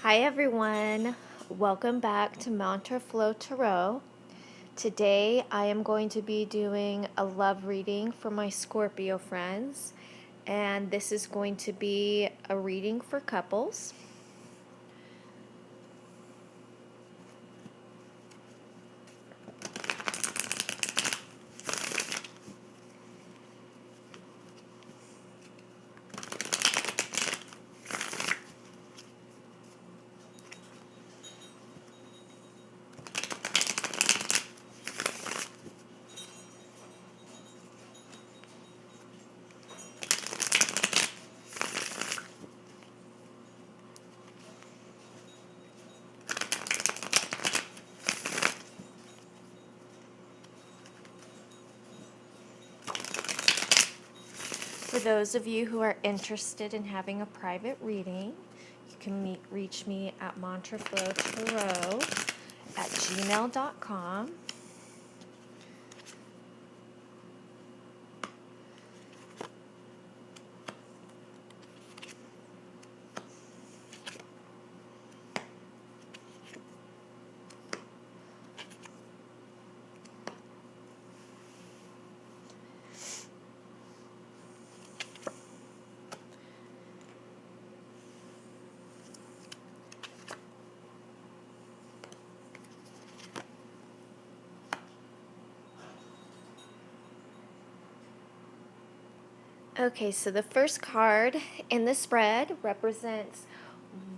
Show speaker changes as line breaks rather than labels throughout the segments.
Hi everyone, welcome back to Mantra Flow Tarot. Today I am going to be doing a love reading for my Scorpio friends, and this is going to be a reading for couples. For those of you who are interested in having a private reading, you can reach me at mantraflowtarot@gmail.com. Okay, so the first card in the spread represents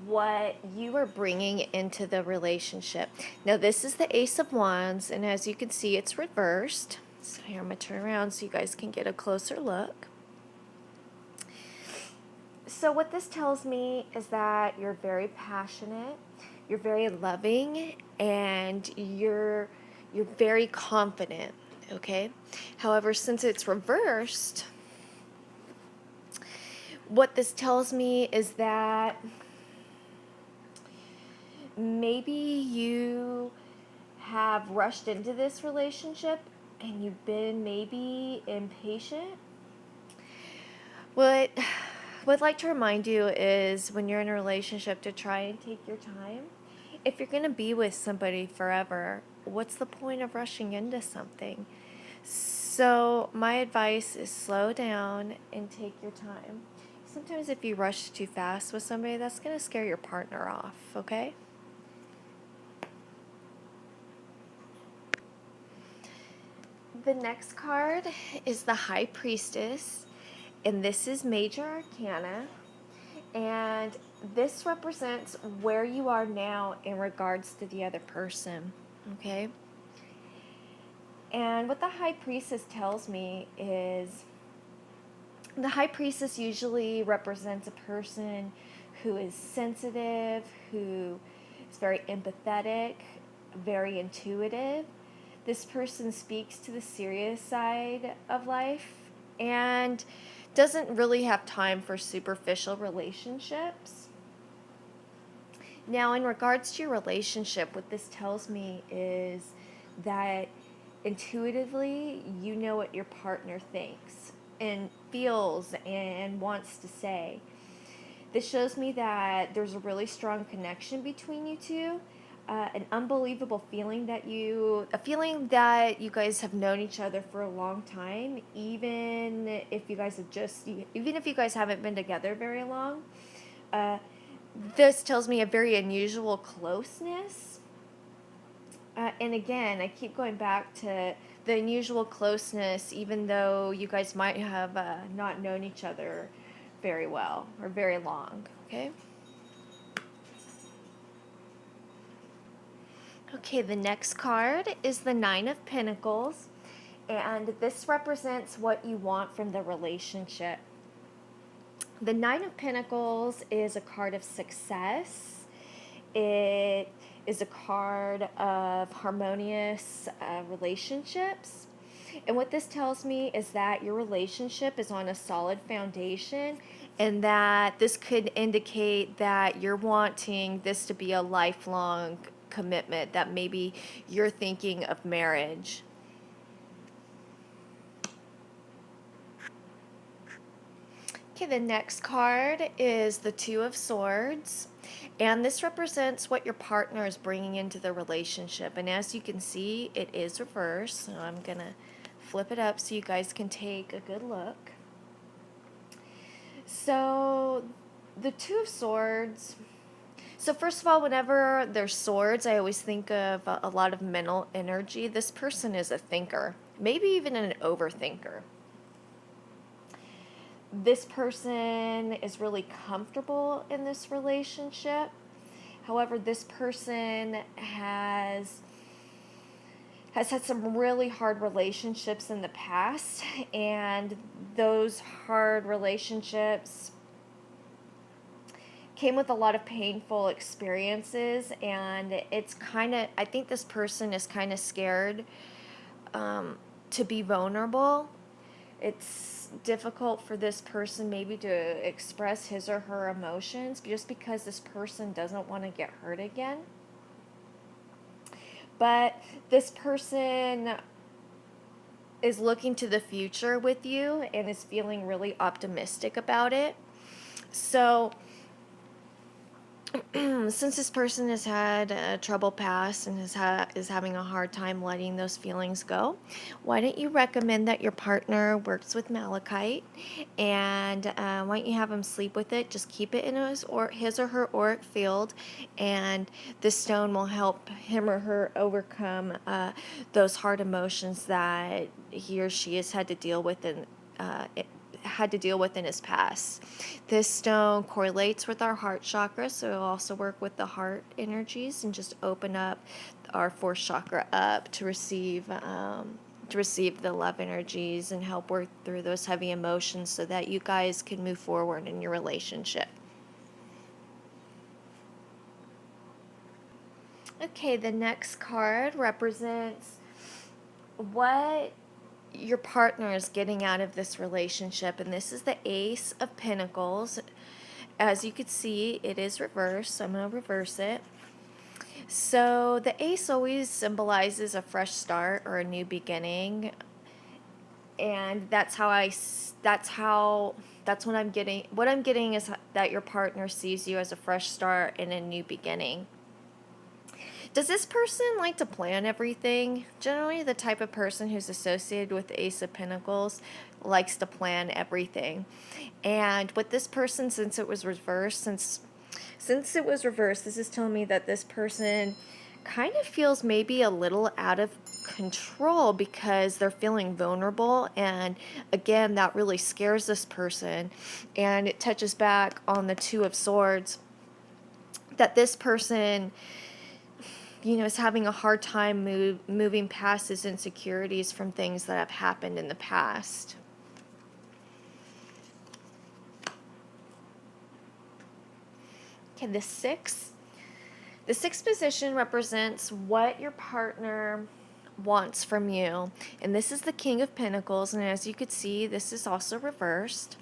what you are bringing into the relationship. Now, this is the Ace of Wands, and as you can see, it's reversed. So here I'm going to turn around so you guys can get a closer look. So what this tells me is that you're very passionate, you're very loving, and you're very confident, okay? However, since it's reversed, what this tells me is that maybe you have rushed into this relationship and you've been maybe impatient. What I'd like to remind you is when you're in a relationship to try and take your time. If you're going to be with somebody forever, what's the point of rushing into something? So my advice is slow down and take your time. Sometimes if you rush too fast with somebody, that's going to scare your partner off, okay? The next card is the High Priestess, and this is Major Arcana, and this represents where you are now in regards to the other person, okay? And what the High Priestess tells me is the High Priestess usually represents a person who is sensitive, who is very empathetic, very intuitive. This person speaks to the serious side of life and doesn't really have time for superficial relationships. Now, in regards to your relationship, what this tells me is that intuitively you know what your partner thinks and feels and wants to say. This shows me that there's a really strong connection between you two. An unbelievable feeling that you guys have known each other for a long time, even if you guys haven't been together very long. This tells me a very unusual closeness. And again, I keep going back to the unusual closeness, even though you guys might have not known each other very well or very long. Okay. Okay, the next card is the Nine of Pentacles, and this represents what you want from the relationship. The Nine of Pentacles is a card of success. It is a card of harmonious relationships. And what this tells me is that your relationship is on a solid foundation, and that this could indicate that you're wanting this to be a lifelong commitment, that maybe you're thinking of marriage. Okay, the next card is the Two of Swords, And this represents what your partner is bringing into the relationship. And as you can see, it is reversed. So I'm going to flip it up so you guys can take a good look. So the Two of Swords. So first of all, whenever there's swords, I always think of a lot of mental energy. This person is a thinker, maybe even an overthinker. This person is really comfortable in this relationship. However, this person has had some really hard relationships in the past, and those hard relationships came with a lot of painful experiences, and it's kind of, I think this person is kind of scared to be vulnerable. It's difficult for this person maybe to express his or her emotions just because this person doesn't want to get hurt again. But this person is looking to the future with you and is feeling really optimistic about it. So since this person has had a trouble past and is having a hard time letting those feelings go, why don't you recommend that your partner works with malachite, and why don't you have him sleep with it? Just keep it in his or her auric field, and this stone will help him or her overcome those hard emotions that he or she has had to deal with in his past. This stone correlates with our heart chakra, so it'll also work with the heart energies and just open up our fourth chakra up to receive the love energies and help work through those heavy emotions so that you guys can move forward in your relationship. Okay, the next card represents what your partner is getting out of this relationship, and this is the Ace of Pentacles. As you can see, it is reversed, so I'm going to reverse it. So the ace always symbolizes a fresh start or a new beginning, and that's what I'm getting. What I'm getting is that your partner sees you as a fresh start and a new beginning. Does this person like to plan everything? Generally, the type of person who's associated with the Ace of Pentacles likes to plan everything. And with this person, since it was reversed, this is telling me that this person kind of feels maybe a little out of control because they're feeling vulnerable, and again, that really scares this person. And it touches back on the Two of Swords, that this person is having a hard time moving past his insecurities from things that have happened in the past. Okay, the sixth position represents what your partner wants from you. And this is the King of Pentacles, and as you could see, this is also reversed.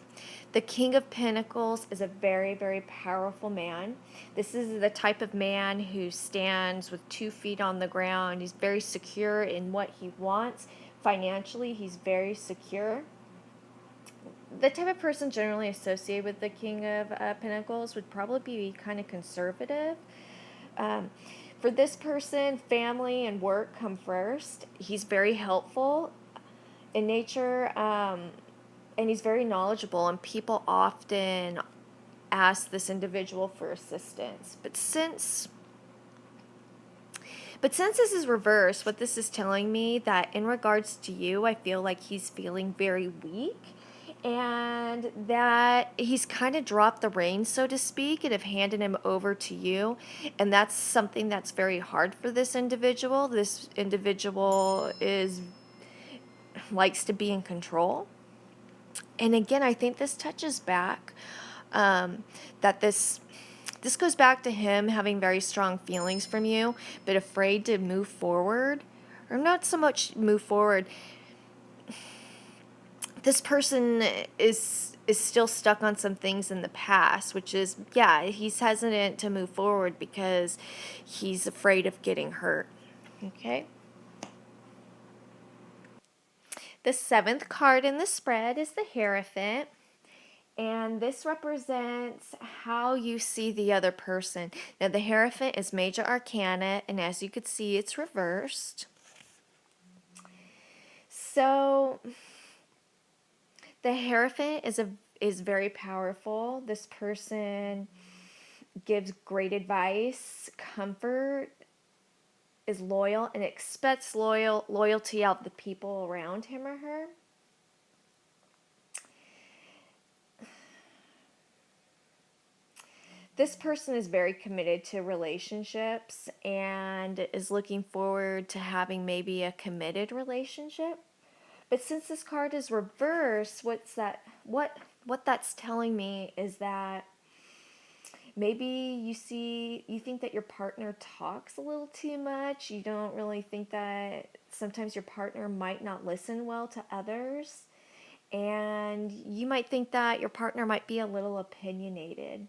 The King of Pentacles is a very, very powerful man. This is the type of man who stands with 2 feet on the ground. He's very secure in what he wants. Financially, he's very secure. The type of person generally associated with the King of Pentacles would probably be kind of conservative. For this person, family and work come first. He's very helpful in nature, and he's very knowledgeable, and people often ask this individual for assistance. But since this is reversed, what this is telling me that in regards to you, I feel like he's feeling very weak, and that he's kind of dropped the reins, so to speak, and have handed him over to you. And that's something that's very hard for this individual. This individual likes to be in control. And again, I think this touches back, that this goes back to him having very strong feelings from you, but afraid to move forward, or not so much move forward. This person is still stuck on some things in the past, which is, he's hesitant to move forward because he's afraid of getting hurt. Okay. The 7th card in the spread is the Hierophant. And this represents how you see the other person. Now, the Hierophant is major arcana, and as you could see, it's reversed. So, the Hierophant is very powerful. This person gives great advice, comfort, is loyal, and expects loyalty out of the people around him or her. This person is very committed to relationships and is looking forward to having maybe a committed relationship. But since this card is reversed, what that's telling me is that maybe you think that your partner talks a little too much. You don't really think that sometimes your partner might not listen well to others. And you might think that your partner might be a little opinionated.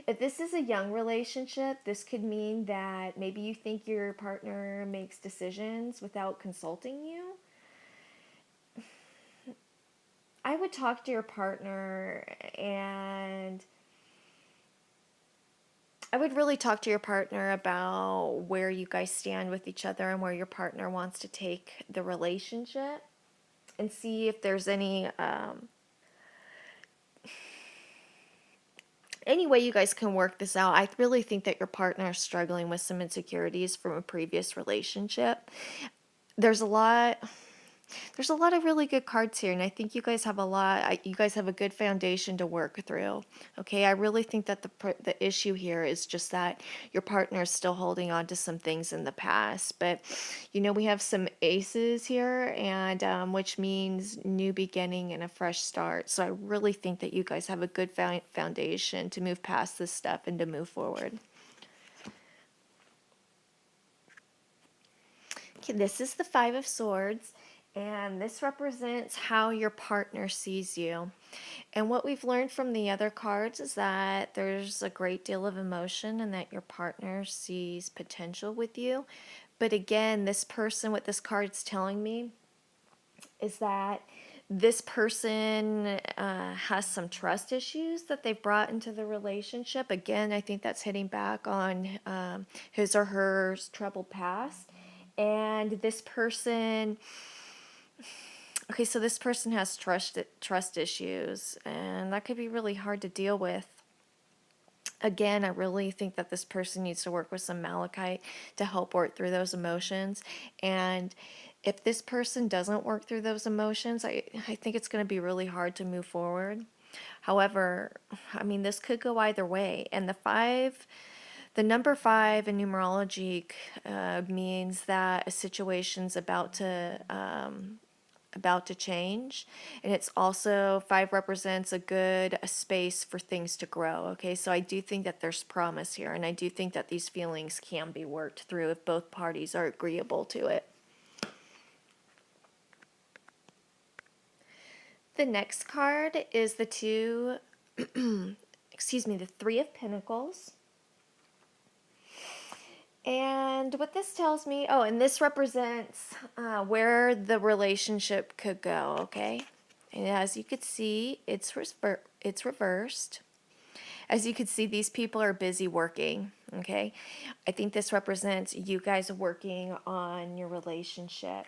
If this is a young relationship, this could mean that maybe you think your partner makes decisions without consulting you. I would talk to your partner, and I would really talk to your partner about where you guys stand with each other and where your partner wants to take the relationship, and see if there's any way you guys can work this out. I really think that your partner is struggling with some insecurities from a previous relationship. There's a lot there's a lot of really good cards here, and I think you guys have you guys have a good foundation to work through. Okay, I really think that the issue here is just that your partner is still holding on to some things in the past. But we have some aces here, and which means new beginning and a fresh start. So I really think that you guys have a good foundation to move past this stuff and to move forward. Okay, this is the Five of Swords, and this represents how your partner sees you. And what we've learned from the other cards is that there's a great deal of emotion and that your partner sees potential with you. But again, this person, what this card's telling me is that this person has some trust issues that they've brought into the relationship. Again, I think that's hitting back on his or her troubled past. And this person, okay, so this person has trust issues, and that could be really hard to deal with. Again, I really think that this person needs to work with some malachite to help work through those emotions. And if this person doesn't work through those emotions, I think it's going to be really hard to move forward. However, I mean, this could go either way. And the number 5 in numerology means that a situation's about to change, and it's also 5 represents a space for things to grow. Okay, so I do think that there's promise here, and I do think that these feelings can be worked through if both parties are agreeable to it. The next card is the Three of Pentacles. And what this tells me, and this represents where the relationship could go, okay? And as you could see, it's reversed. As you could see, these people are busy working, okay? I think this represents you guys working on your relationship.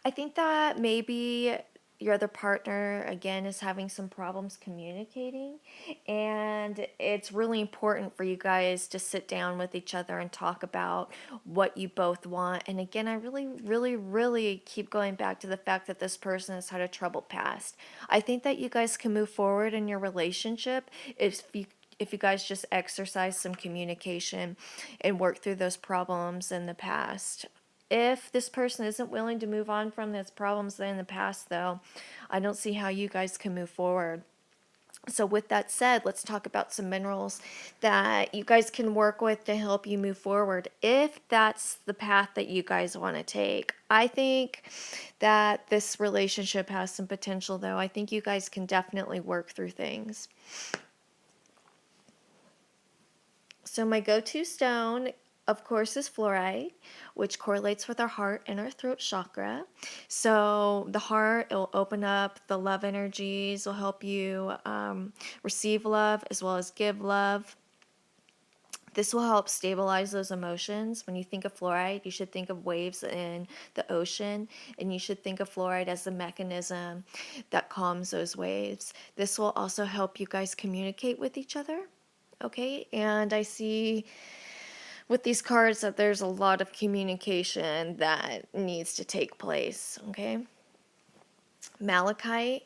I think that maybe your other partner, again, is having some problems communicating, and it's really important for you guys to sit down with each other and talk about what you both want. And again, I really, really, really keep going back to the fact that this person has had a troubled past. I think that you guys can move forward in your relationship if you guys just exercise some communication and work through those problems in the past. If this person isn't willing to move on from those problems in the past, though, I don't see how you guys can move forward. So with that said, let's talk about some minerals that you guys can work with to help you move forward if that's the path that you guys want to take. I think that this relationship has some potential, though. I think you guys can definitely work through things. So my go-to stone of course, is fluoride, which correlates with our heart and our throat chakra. So the heart, it will open up the love energies, will help you receive love as well as give love. This will help stabilize those emotions. When you think of fluoride, you should think of waves in the ocean, and you should think of fluoride as the mechanism that calms those waves. This will also help you guys communicate with each other. Okay, and I see with these cards that there's a lot of communication that needs to take place. Okay, malachite,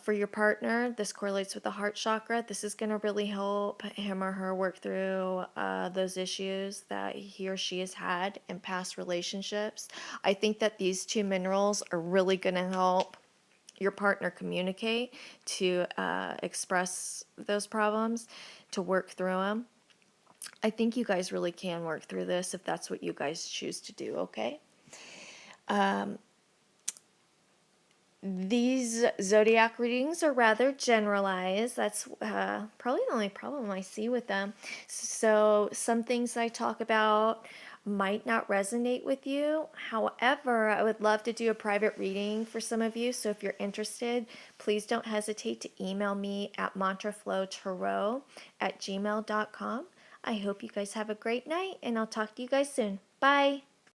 for your partner, this correlates with the heart chakra. This is going to really help him or her work through those issues that he or she has had in past relationships. I think that these two minerals are really going to help your partner communicate, to express those problems, to work through them. I think you guys really can work through this if that's what you guys choose to do, okay? These zodiac readings are rather generalized. That's probably the only problem I see with them. So, some things I talk about might not resonate with you. However, I would love to do a private reading for some of you. So, if you're interested, please don't hesitate to email me at mantraflowtarot@gmail.com. I hope you guys have a great night, and I'll talk to you guys soon. Bye.